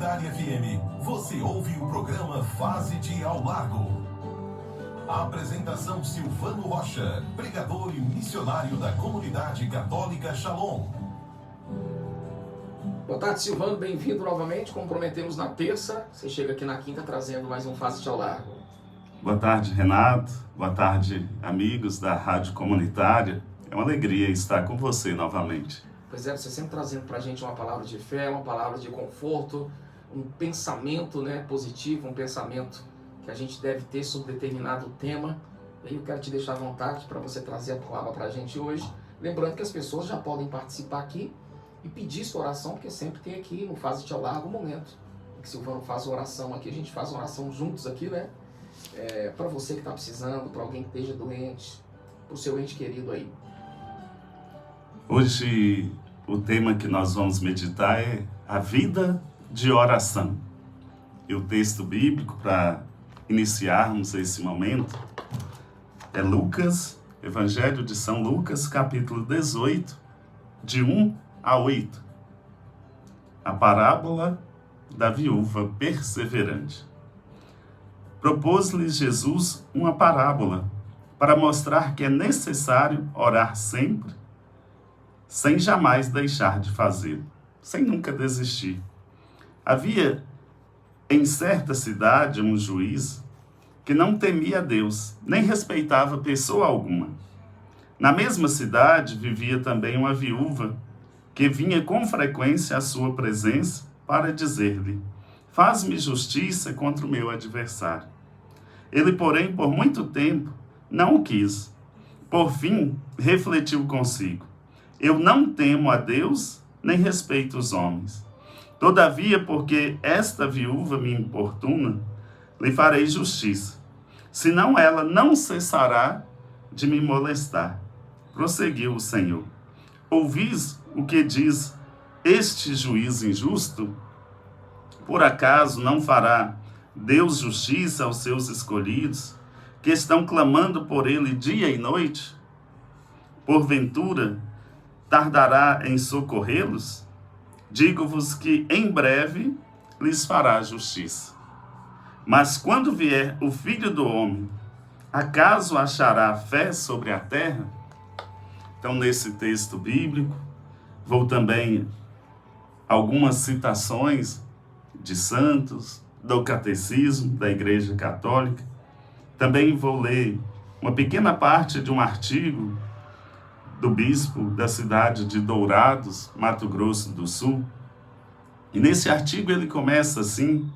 Comunitária FM, você ouve o programa Faze-te ao Largo. A apresentação Silvano Rocha, pregador e missionário da Comunidade Católica Shalom. Boa tarde, Silvano, bem-vindo novamente. Como prometemos na terça, você chega aqui na quinta trazendo mais um Faze-te ao Largo. Boa tarde, Renato. Boa tarde, amigos da Rádio Comunitária. É uma alegria estar com você novamente. Pois é, você sempre trazendo pra gente uma palavra de fé, uma palavra de conforto, um pensamento positivo, um pensamento que a gente deve ter sobre determinado tema. E aí eu quero te deixar à vontade para você trazer a palavra pra gente hoje. Lembrando que as pessoas já podem participar aqui e pedir sua oração, porque sempre tem aqui no Faze-te ao Largo um momento em que Silvano faz oração aqui, a gente faz oração juntos aqui, né? Para você que está precisando, para alguém que esteja doente, para o seu ente querido aí. Hoje o tema que nós vamos meditar é a vida de oração. E o texto bíblico para iniciarmos esse momento é Lucas, Evangelho de São Lucas, capítulo 18, de 1 a 8. A parábola da viúva perseverante. Propôs-lhes Jesus uma parábola para mostrar que é necessário orar sempre, sem jamais deixar de fazê-lo, sem nunca desistir. Havia em certa cidade um juiz que não temia a Deus, nem respeitava pessoa alguma. Na mesma cidade vivia também uma viúva que vinha com frequência à sua presença para dizer-lhe: faz-me justiça contra o meu adversário. Ele, porém, por muito tempo não o quis. Por fim, refletiu consigo: eu não temo a Deus, nem respeito os homens. Todavia, porque esta viúva me importuna, lhe farei justiça. Senão ela não cessará de me molestar. Prosseguiu o Senhor: ouvis o que diz este juiz injusto? Por acaso não fará Deus justiça aos seus escolhidos, que estão clamando por ele dia e noite? Porventura, tardará em socorrê-los? Digo-vos que em breve lhes fará justiça. Mas quando vier o Filho do Homem, acaso achará fé sobre a terra? Então, nesse texto bíblico, vou também algumas citações de santos, do Catecismo da Igreja Católica. Também vou ler uma pequena parte de um artigo do bispo da cidade de Dourados, Mato Grosso do Sul. E nesse artigo ele começa assim: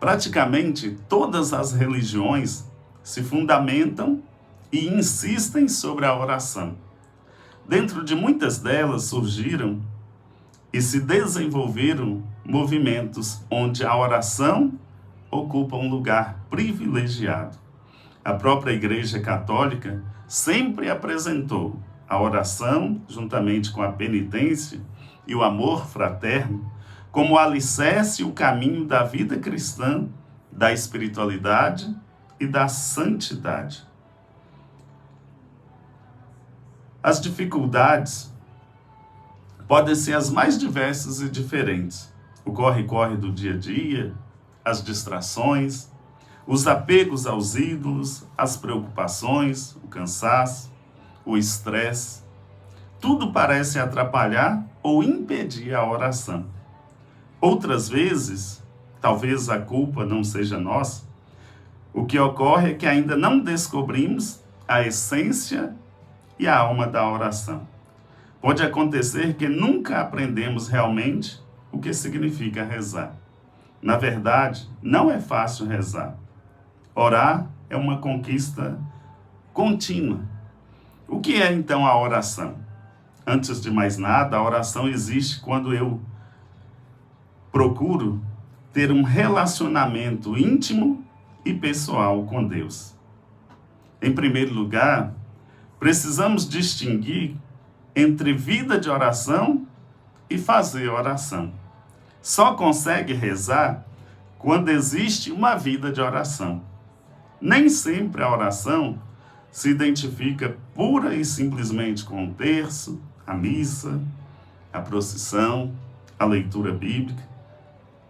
praticamente todas as religiões se fundamentam e insistem sobre a oração. Dentro de muitas delas surgiram e se desenvolveram movimentos onde a oração ocupa um lugar privilegiado. A própria Igreja Católica sempre apresentou a oração, juntamente com a penitência e o amor fraterno, como o alicerce e o caminho da vida cristã, da espiritualidade e da santidade. As dificuldades podem ser as mais diversas e diferentes. O corre-corre do dia a dia, as distrações, os apegos aos ídolos, as preocupações, o cansaço, o estresse. Tudo parece atrapalhar ou impedir a oração. Outras vezes, talvez a culpa não seja nossa, o que ocorre é que ainda não descobrimos a essência e a alma da oração. Pode acontecer que nunca aprendemos realmente o que significa rezar. Na verdade, não é fácil rezar. Orar é uma conquista contínua. O que é então a oração? Antes de mais nada, a oração existe quando eu procuro ter um relacionamento íntimo e pessoal com Deus. Em primeiro lugar, precisamos distinguir entre vida de oração e fazer oração. Só consegue rezar quando existe uma vida de oração. Nem sempre a oração se identifica pura e simplesmente com o terço, a missa, a procissão, a leitura bíblica.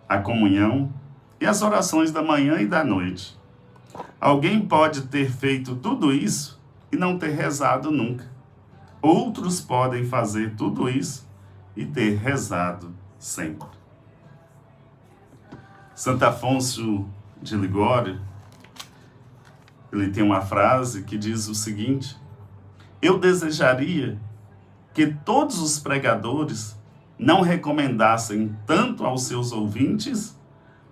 a comunhão e as orações da manhã e da noite. Alguém pode ter feito tudo isso e não ter rezado nunca. Outros podem fazer tudo isso e ter rezado sempre. Santo Afonso de Ligório, ele tem uma frase que diz o seguinte: eu desejaria que todos os pregadores não recomendassem tanto aos seus ouvintes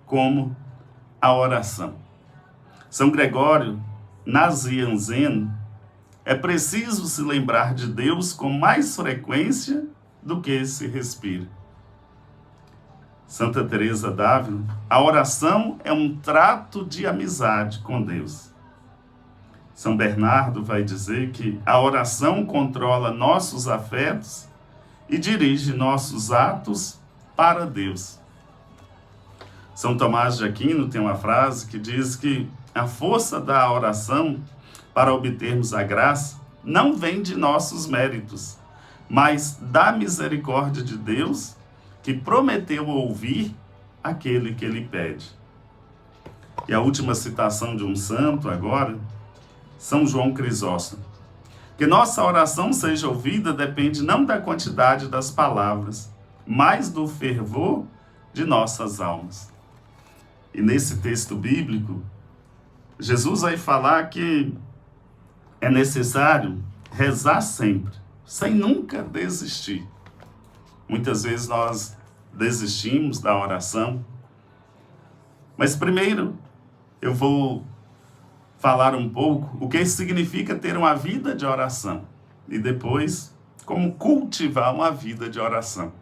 como a oração. São Gregório Nazianzeno, é preciso se lembrar de Deus com mais frequência do que se respira. Santa Teresa d'Ávila, a oração é um trato de amizade com Deus. São Bernardo vai dizer que a oração controla nossos afetos e dirige nossos atos para Deus. São Tomás de Aquino tem uma frase que diz que a força da oração para obtermos a graça não vem de nossos méritos, mas da misericórdia de Deus, que prometeu ouvir aquele que ele pede. E a última citação de um santo agora, São João Crisóstomo. Que nossa oração seja ouvida depende não da quantidade das palavras, mas do fervor de nossas almas. E nesse texto bíblico, Jesus vai falar que é necessário rezar sempre, sem nunca desistir. Muitas vezes nós desistimos da oração, mas primeiro eu vou falar um pouco o que significa ter uma vida de oração e depois como cultivar uma vida de oração.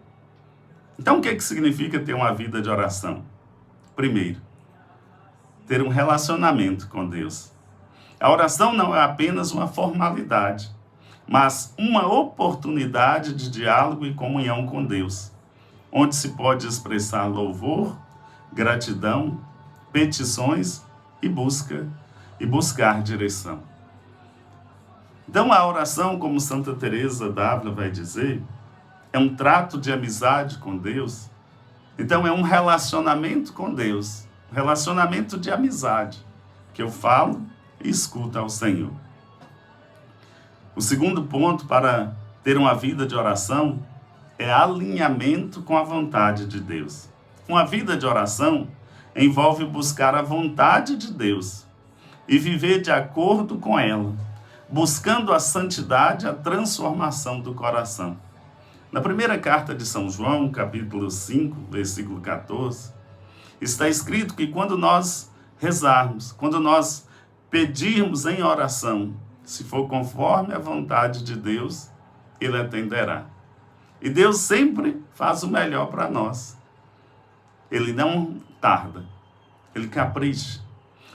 Então, o que significa ter uma vida de oração? Primeiro, ter um relacionamento com Deus. A oração não é apenas uma formalidade, mas uma oportunidade de diálogo e comunhão com Deus, onde se pode expressar louvor, gratidão, petições e buscar direção. Então a oração, como Santa Teresa d'Ávila vai dizer, é um trato de amizade com Deus. Então é um relacionamento com Deus, um relacionamento de amizade, que eu falo e escuto ao Senhor. O segundo ponto para ter uma vida de oração é alinhamento com a vontade de Deus. Uma vida de oração envolve buscar a vontade de Deus e viver de acordo com ela, buscando a santidade, a transformação do coração. Na primeira carta de São João, capítulo 5, versículo 14, está escrito que quando nós rezarmos, quando nós pedirmos em oração, se for conforme a vontade de Deus, Ele atenderá. E Deus sempre faz o melhor para nós. Ele não tarda, Ele capricha.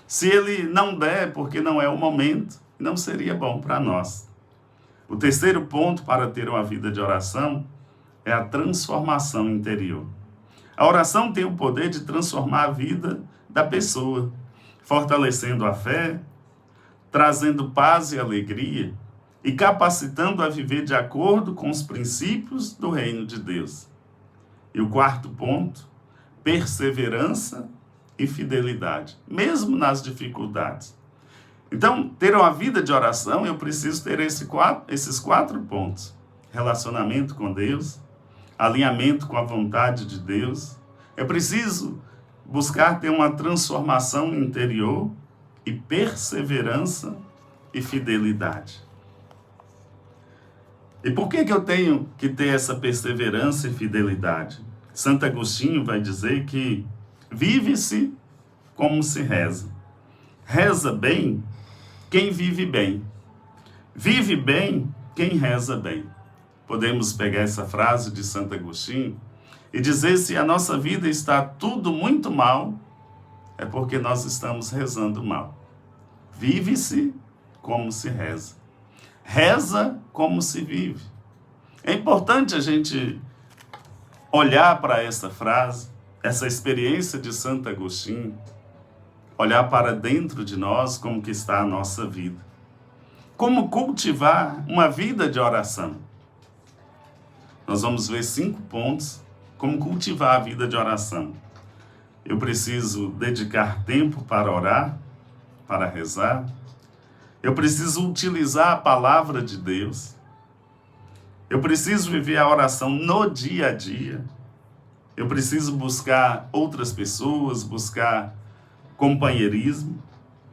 Se Ele não der, porque não é o momento, não seria bom para nós. O terceiro ponto para ter uma vida de oração é a transformação interior. A oração tem o poder de transformar a vida da pessoa, fortalecendo a fé, trazendo paz e alegria e capacitando a viver de acordo com os princípios do reino de Deus. E o quarto ponto, perseverança e fidelidade, mesmo nas dificuldades. Então, ter uma vida de oração, eu preciso ter esses quatro pontos: relacionamento com Deus, alinhamento com a vontade de Deus. Eu preciso buscar ter uma transformação interior e perseverança e fidelidade. E por que eu tenho que ter essa perseverança e fidelidade? Santo Agostinho vai dizer que vive-se como se reza. Reza bem quem vive bem. Vive bem quem reza bem. Podemos pegar essa frase de Santo Agostinho e dizer: se a nossa vida está tudo muito mal, é porque nós estamos rezando mal. Vive-se como se reza. Reza como se vive. É importante a gente olhar para essa frase, essa experiência de Santo Agostinho, olhar para dentro de nós como que está a nossa vida. Como cultivar uma vida de oração? Nós vamos ver 5 pontos como cultivar a vida de oração. eu preciso dedicar tempo para orar, para rezar. Eu preciso utilizar a palavra de Deus. Eu preciso viver a oração no dia a dia. Eu preciso buscar outras pessoas, buscar companheirismo.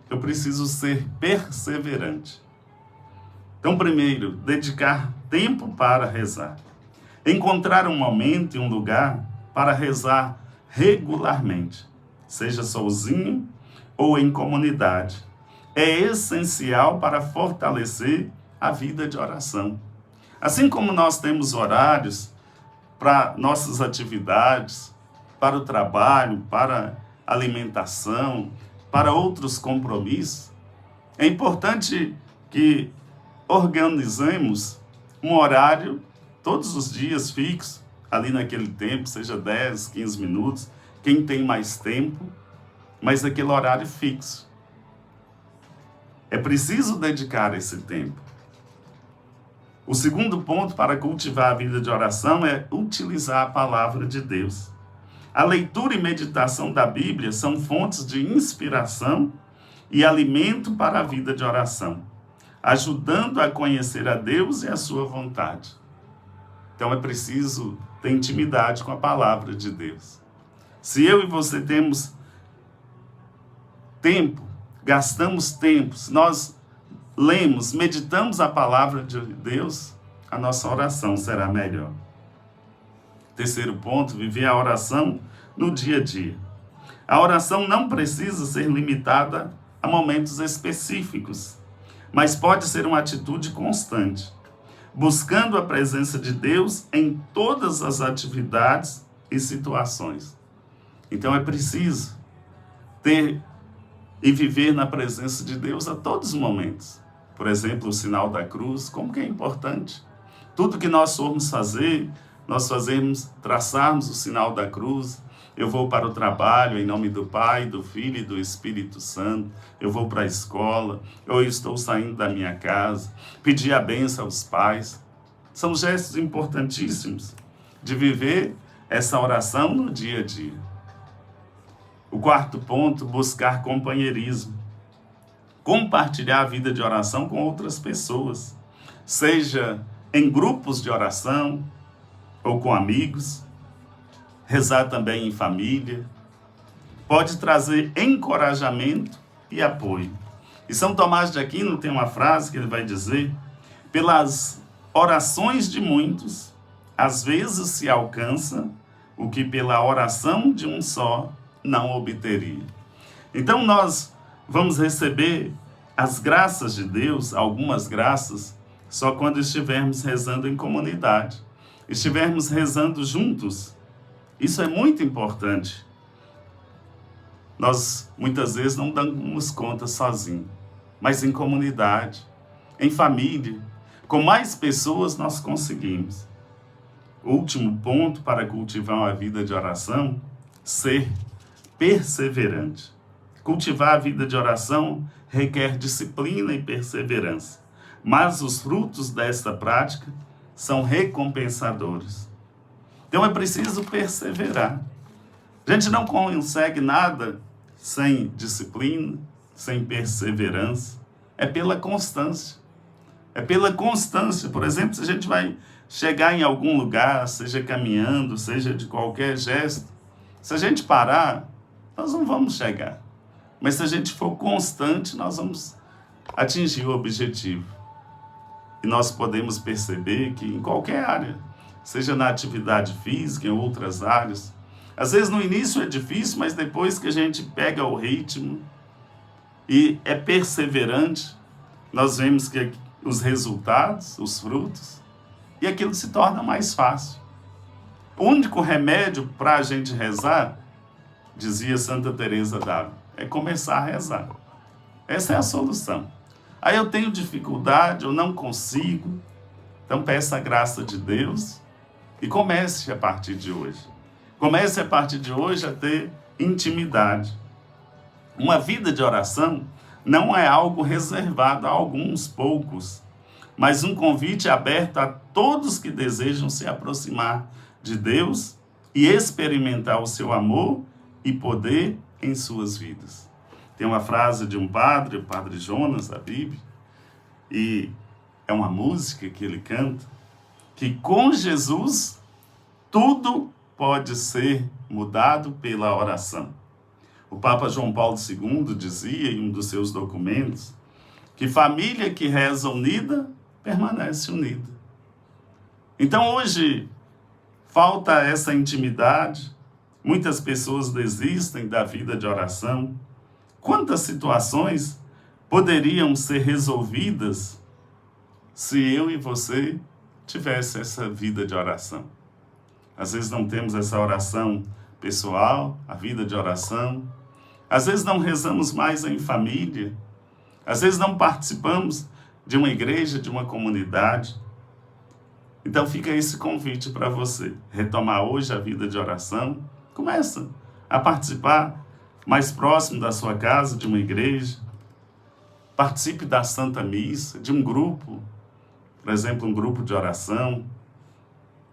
Eu preciso ser perseverante. Então, primeiro, dedicar tempo para rezar. Encontrar um momento e um lugar para rezar regularmente, seja sozinho ou em comunidade. É essencial para fortalecer a vida de oração. Assim como nós temos horários para nossas atividades, para o trabalho, para a alimentação, para outros compromissos, é importante que organizemos um horário todos os dias fixo, ali naquele tempo, seja 10, 15 minutos, quem tem mais tempo, mas naquele horário fixo. É preciso dedicar esse tempo. O segundo ponto para cultivar a vida de oração é utilizar a palavra de Deus. A leitura e meditação da Bíblia são fontes de inspiração e alimento para a vida de oração, ajudando a conhecer a Deus e a sua vontade. Então é preciso ter intimidade com a palavra de Deus. Se eu e você temos tempo, gastamos tempo, se nós lemos, meditamos a palavra de Deus, a nossa oração será melhor. Terceiro ponto, viver a oração no dia a dia. A oração não precisa ser limitada a momentos específicos, mas pode ser uma atitude constante, buscando a presença de Deus em todas as atividades e situações. Então é preciso ter e viver na presença de Deus a todos os momentos. Por exemplo, o sinal da cruz, como que é importante. Tudo que nós formos fazer, nós traçarmos o sinal da cruz. Eu vou para o trabalho em nome do Pai, do Filho e do Espírito Santo. Eu vou para a escola, eu estou saindo da minha casa, pedir a bênção aos pais. São gestos importantíssimos de viver essa oração no dia a dia. O quarto ponto, buscar companheirismo. Compartilhar a vida de oração com outras pessoas, seja em grupos de oração ou com amigos, rezar também em família, pode trazer encorajamento e apoio. E São Tomás de Aquino tem uma frase que ele vai dizer: pelas orações de muitos, às vezes se alcança o que pela oração de um só não obteria. Então nós vamos receber as graças de Deus, algumas graças, só quando estivermos rezando em comunidade, estivermos rezando juntos. Isso é muito importante. Nós, muitas vezes, não damos conta sozinhos, mas em comunidade, em família, com mais pessoas nós conseguimos. O último ponto para cultivar uma vida de oração, ser perseverante. Cultivar a vida de oração requer disciplina e perseverança, mas os frutos desta prática são recompensadores. Então é preciso perseverar. A gente não consegue nada sem disciplina, sem perseverança. É pela constância. É pela constância. Por exemplo, se a gente vai chegar em algum lugar, seja caminhando, seja de qualquer gesto, se a gente parar, nós não vamos chegar. Mas se a gente for constante, nós vamos atingir o objetivo. E nós podemos perceber que em qualquer área, seja na atividade física, em outras áreas, às vezes no início é difícil, mas depois que a gente pega o ritmo e é perseverante, nós vemos que os resultados, os frutos, e aquilo se torna mais fácil. O único remédio para a gente rezar, dizia Santa Teresa d'Ávila, é começar a rezar. Essa é a solução. Aí eu tenho dificuldade, eu não consigo, então peça a graça de Deus e comece a partir de hoje. Comece a partir de hoje a ter intimidade. Uma vida de oração não é algo reservado a alguns poucos, mas um convite aberto a todos que desejam se aproximar de Deus e experimentar o seu amor e poder em suas vidas. Tem uma frase de um padre, o Padre Jonas, da Bíblia, e é uma música que ele canta, que com Jesus tudo pode ser mudado pela oração. O Papa João Paulo II dizia em um dos seus documentos que família que reza unida permanece unida. Então hoje falta essa intimidade, muitas pessoas desistem da vida de oração. Quantas situações poderiam ser resolvidas se eu e você tivesse essa vida de oração? Às vezes não temos essa oração pessoal, a vida de oração. Às vezes não rezamos mais em família. Às vezes não participamos de uma igreja, de uma comunidade. Então fica esse convite para você. Retomar hoje a vida de oração. Começa a participar mais próximo da sua casa, de uma igreja. Participe da Santa Missa, de um grupo. Por exemplo, um grupo de oração.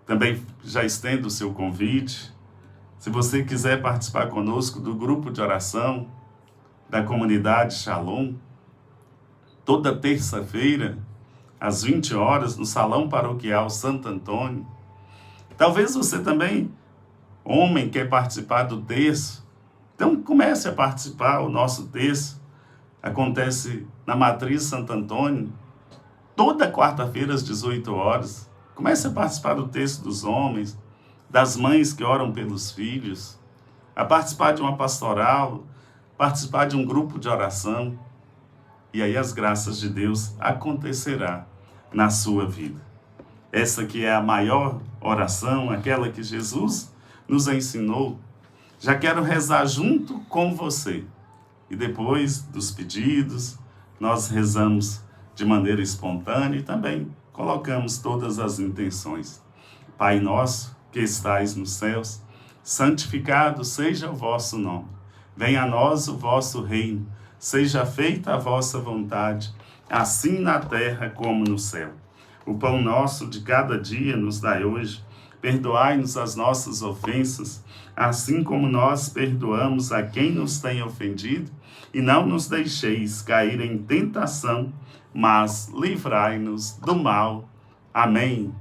Também já estendo o seu convite. Se você quiser participar conosco do grupo de oração da comunidade Shalom, toda terça-feira, às 20 horas, no Salão Paroquial Santo Antônio. Talvez você também, homem, quer participar do terço. Então comece a participar. O nosso terço acontece na Matriz Santo Antônio, toda quarta-feira às 18 horas. Comece a participar do terço dos homens, das mães que oram pelos filhos, a participar de uma pastoral, participar de um grupo de oração. E aí as graças de Deus acontecerá na sua vida. Essa que é a maior oração, aquela que Jesus nos ensinou. Já quero rezar junto com você. E depois dos pedidos, nós rezamos de maneira espontânea e também colocamos todas as intenções. Pai nosso, que estais nos céus, santificado seja o vosso nome. Venha a nós o vosso reino. Seja feita a vossa vontade, assim na terra como no céu. O pão nosso de cada dia nos dai hoje. Perdoai-nos as nossas ofensas, assim como nós perdoamos a quem nos tem ofendido. E não nos deixeis cair em tentação, mas livrai-nos do mal. Amém.